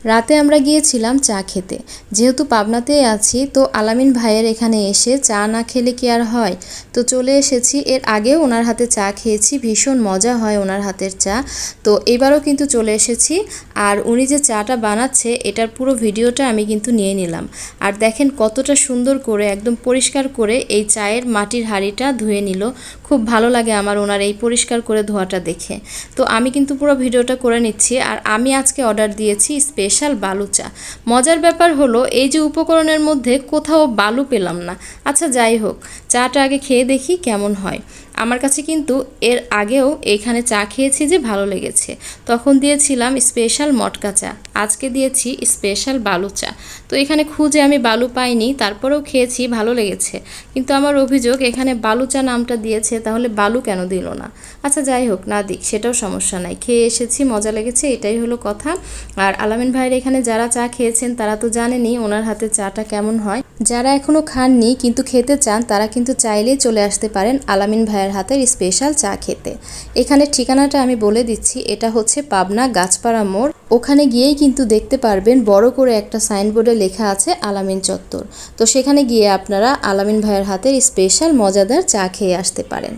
রাতে আমরা গিয়েছিলাম চা খেতে। যেহেতু পাবনাতেই আছি, তো আলামিন ভাইয়ের এখানে এসে চা না খেলে কি আর হয়। তো চলে এসেছি। এর আগেও ওনার হাতে চা খেয়েছি, ভীষণ মজা হয় ওনার হাতের চা। তো এবারও কিন্তু চলে এসেছি। আর উনি যে চাটা বানাচ্ছে এটার পুরো ভিডিওটা আমি কিন্তু নিয়ে নিলাম। আর দেখেন কতটা সুন্দর করে একদম পরিষ্কার করে এই চায়ের মাটির হাঁড়িটা ধুয়ে নিল। খুব ভালো লাগে আমার ওনার এই পরিষ্কার করে ধোয়াটা দেখে। তো আমি কিন্তু পুরো ভিডিওটা করে নিচ্ছি। আর আমি আজকে অর্ডার দিয়েছি স্পেশাল বালু চা। মজার ব্যাপার হলো এই যে উপকরণের মধ্যে কোথাও বালু পেলাম না। আচ্ছা যাই হোক, চাটা আগে খেয়ে দেখি কেমন হয়। আমার কাছে কিন্তু এর আগেও এখানে চা খেয়েছি যে ভালো লেগেছে, তখন দিয়েছিলাম স্পেশাল মটকা চা, আজকে দিয়েছি স্পেশাল বালু চা। তো এখানে খুঁজে আমি বালু পাইনি, তারপরেও খেয়েছি, ভালো লেগেছে। কিন্তু আমার অভিযোগ এখানে বালু চা নামটা দিয়েছে, তাহলে বালু কেন দিল না? আচ্ছা যাই হোক, না দিক, সেটাও সমস্যা নাই, খেয়ে এসেছি, মজা লেগেছে, এটাই হলো কথা। আর আলামিন ভাইয়ের এখানে যারা চা খেয়েছেন তারা তো জানেনই ওনার হাতে চাটা কেমন হয়। যারা এখনও খাননি কিন্তু খেতে চান তারা কিন্তু চাইলেই চলে আসতে পারেন আলামিন ভাইয়ের হাতের স্পেশাল চা খেতে। এখানে ঠিকানাটা আমি বলে দিচ্ছি, এটা হচ্ছে পাবনা গাছপাড়া মোড়। ওখানে গিয়েই কিন্তু দেখতে পারবেন বড় করে একটা সাইনবোর্ডে লেখা আছে আলামিন চত্বর। তো সেখানে গিয়ে আপনারা আলামিন ভাইয়ের হাতের স্পেশাল মজাদার চা খেয়ে আসতে পারেন।